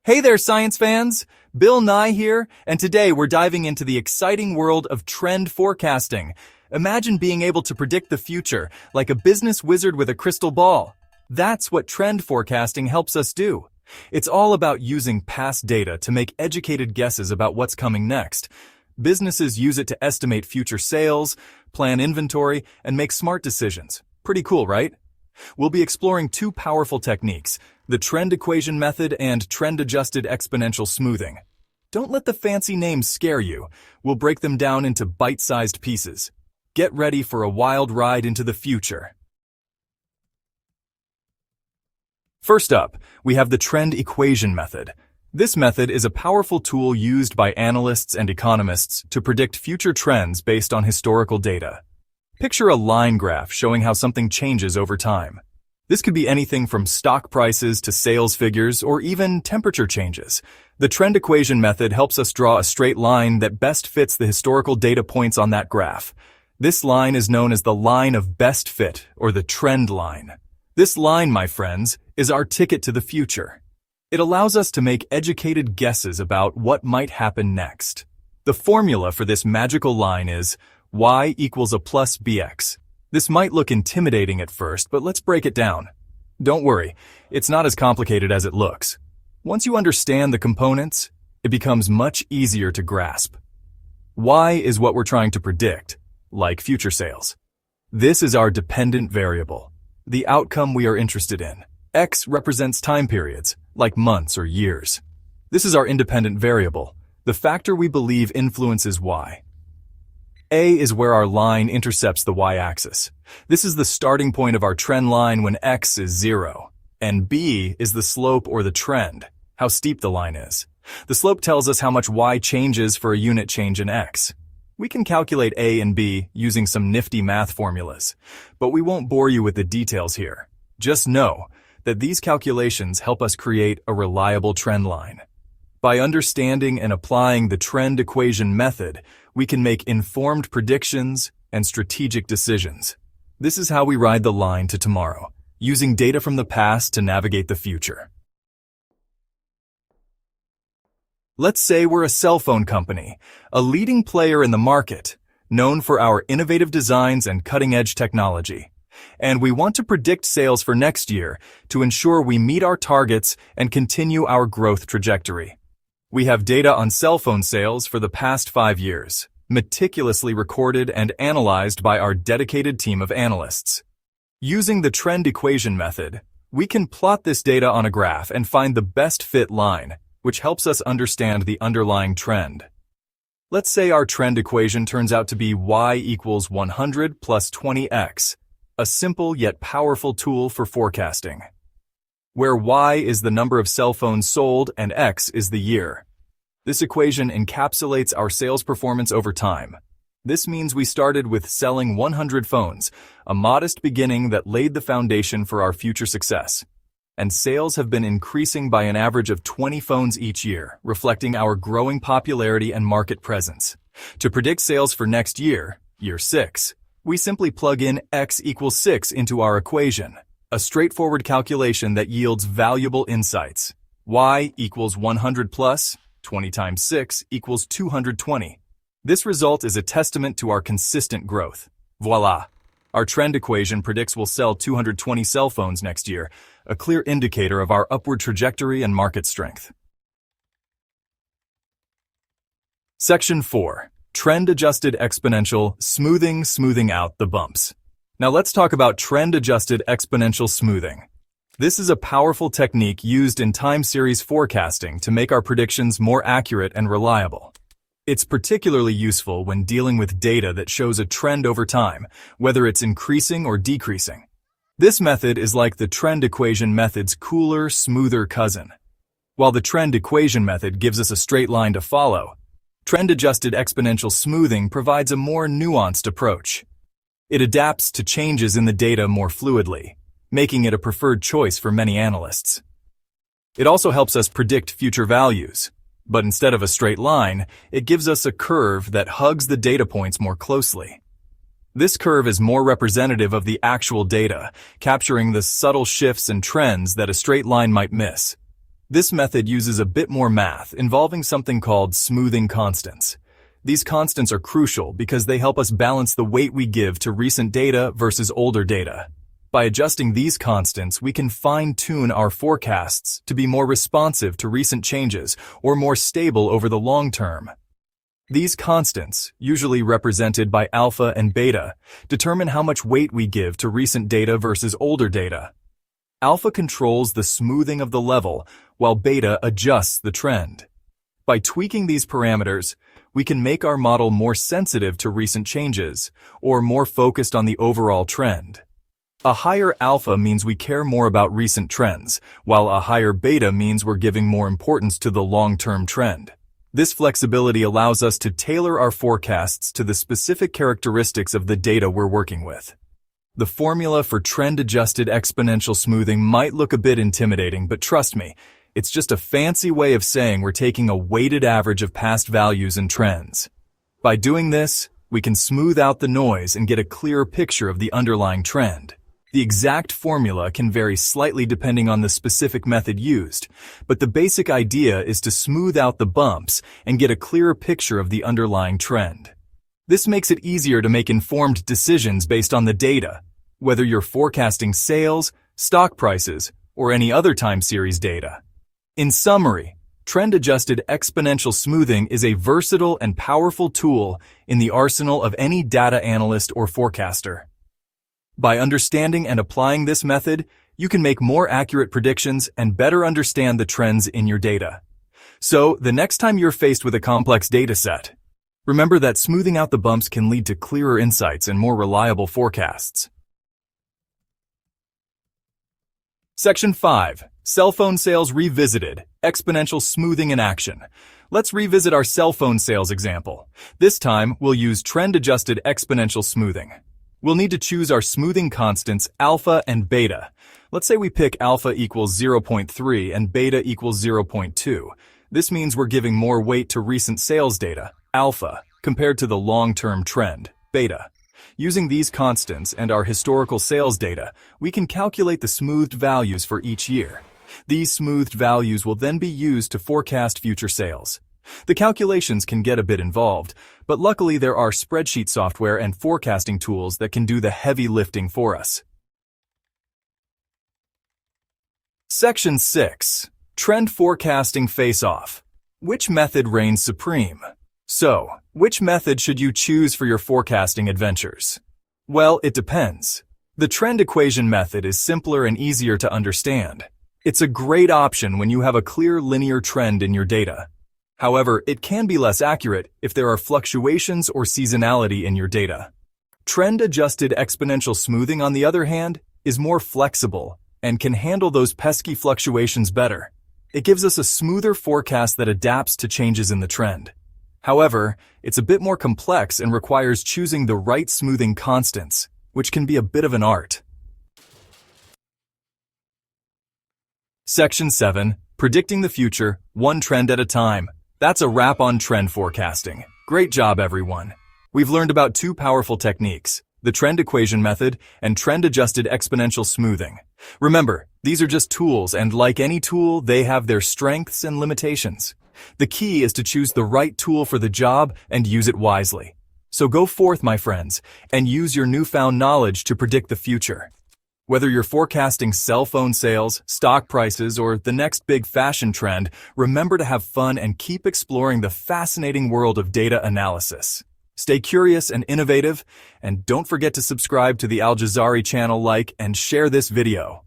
Hey there, science fans! Bill Nye here, and today we're diving into the exciting world of trend forecasting. Imagine being able to predict the future, like a business wizard with a crystal ball. That's what trend forecasting helps us do. It's all about using past data to make educated guesses about what's coming next. Businesses use it to estimate future sales, plan inventory, and make smart decisions. Pretty cool, right? We'll be exploring two powerful techniques, the trend equation method and trend-adjusted exponential smoothing. Don't let the fancy names scare you. We'll break them down into bite-sized pieces. Get ready for a wild ride into the future. First up, we have the trend equation method. This method is a powerful tool used by analysts and economists to predict future trends based on historical data. Picture a line graph showing how something changes over time. This could be anything from stock prices to sales figures or even temperature changes. The trend equation method helps us draw a straight line that best fits the historical data points on that graph. This line is known as the line of best fit, or the trend line. This line, my friends, is our ticket to the future. It allows us to make educated guesses about what might happen next. The formula for this magical line is y equals a plus bx. This might look intimidating at first, but let's break it down. Don't worry, it's not as complicated as it looks. Once you understand the components, it becomes much easier to grasp. Y is what we're trying to predict, like future sales. This is our dependent variable, the outcome we are interested in. X represents time periods, like months or years. This is our independent variable, the factor we believe influences Y. A is where our line intercepts the y-axis. This is the starting point of our trend line when x is 0. And B is the slope or the trend, how steep the line is. The slope tells us how much y changes for a unit change in x. We can calculate A and B using some nifty math formulas, but we won't bore you with the details here. Just know that these calculations help us create a reliable trend line. By understanding and applying the trend equation method, we can make informed predictions and strategic decisions. This is how we ride the line to tomorrow, using data from the past to navigate the future. Let's say we're a cell phone company, a leading player in the market, known for our innovative designs and cutting-edge technology. And we want to predict sales for next year to ensure we meet our targets and continue our growth trajectory. We have data on cell phone sales for the past 5 years, meticulously recorded and analyzed by our dedicated team of analysts. Using the trend equation method, we can plot this data on a graph and find the best fit line, which helps us understand the underlying trend. Let's say our trend equation turns out to be y equals 100 plus 20x, a simple yet powerful tool for forecasting, where y is the number of cell phones sold and x is the year. This equation encapsulates our sales performance over time. This means we started with selling 100 phones, a modest beginning that laid the foundation for our future success. And sales have been increasing by an average of 20 phones each year, reflecting our growing popularity and market presence. To predict sales for next year, year 6, we simply plug in x equals 6 into our equation, a straightforward calculation that yields valuable insights. Y equals 100 plus 20 times 6 equals 220. This result is a testament to our consistent growth. Voila! Our trend equation predicts we'll sell 220 cell phones next year, a clear indicator of our upward trajectory and market strength. Section 4. Trend-adjusted exponential smoothing out the bumps. Now let's talk about trend-adjusted exponential smoothing. This is a powerful technique used in time series forecasting to make our predictions more accurate and reliable. It's particularly useful when dealing with data that shows a trend over time, whether it's increasing or decreasing. This method is like the trend equation method's cooler, smoother cousin. While the trend equation method gives us a straight line to follow, trend-adjusted exponential smoothing provides a more nuanced approach. It adapts to changes in the data more fluidly, making it a preferred choice for many analysts. It also helps us predict future values, but instead of a straight line, it gives us a curve that hugs the data points more closely. This curve is more representative of the actual data, capturing the subtle shifts and trends that a straight line might miss. This method uses a bit more math, involving something called smoothing constants. These constants are crucial because they help us balance the weight we give to recent data versus older data. By adjusting these constants, we can fine-tune our forecasts to be more responsive to recent changes or more stable over the long term. These constants, usually represented by alpha and beta, determine how much weight we give to recent data versus older data. Alpha controls the smoothing of the level, while beta adjusts the trend. By tweaking these parameters, we can make our model more sensitive to recent changes, or more focused on the overall trend. A higher alpha means we care more about recent trends, while a higher beta means we're giving more importance to the long-term trend. This flexibility allows us to tailor our forecasts to the specific characteristics of the data we're working with. The formula for trend-adjusted exponential smoothing might look a bit intimidating, but trust me, it's just a fancy way of saying we're taking a weighted average of past values and trends. By doing this, we can smooth out the noise and get a clearer picture of the underlying trend. The exact formula can vary slightly depending on the specific method used, but the basic idea is to smooth out the bumps and get a clearer picture of the underlying trend. This makes it easier to make informed decisions based on the data, whether you're forecasting sales, stock prices, or any other time series data. In summary, trend-adjusted exponential smoothing is a versatile and powerful tool in the arsenal of any data analyst or forecaster. By understanding and applying this method, you can make more accurate predictions and better understand the trends in your data. So, the next time you're faced with a complex data set, remember that smoothing out the bumps can lead to clearer insights and more reliable forecasts. Section 5. Cell phone sales revisited. Exponential smoothing in action. Let's revisit our cell phone sales example. This time, we'll use trend-adjusted exponential smoothing. We'll need to choose our smoothing constants alpha and beta. Let's say we pick alpha equals 0.3 and beta equals 0.2. This means we're giving more weight to recent sales data, alpha, compared to the long-term trend, beta. Using these constants and our historical sales data, we can calculate the smoothed values for each year. These smoothed values will then be used to forecast future sales. The calculations can get a bit involved, but luckily there are spreadsheet software and forecasting tools that can do the heavy lifting for us. Section 6. Trend Forecasting Face-Off. Which method reigns supreme? So, which method should you choose for your forecasting adventures? Well, it depends. The trend equation method is simpler and easier to understand. It's a great option when you have a clear linear trend in your data. However, it can be less accurate if there are fluctuations or seasonality in your data. Trend-adjusted exponential smoothing, on the other hand, is more flexible and can handle those pesky fluctuations better. It gives us a smoother forecast that adapts to changes in the trend. However, it's a bit more complex and requires choosing the right smoothing constants, which can be a bit of an art. Section 7. Predicting the future, one trend at a time. That's a wrap on trend forecasting. Great job, everyone. We've learned about two powerful techniques, the trend equation method and trend-adjusted exponential smoothing. Remember, these are just tools, and like any tool, they have their strengths and limitations. The key is to choose the right tool for the job and use it wisely. So go forth, my friends, and use your newfound knowledge to predict the future. Whether you're forecasting cell phone sales, stock prices, or the next big fashion trend, remember to have fun and keep exploring the fascinating world of data analysis. Stay curious and innovative, and don't forget to subscribe to the AlJazari channel, like, and share this video.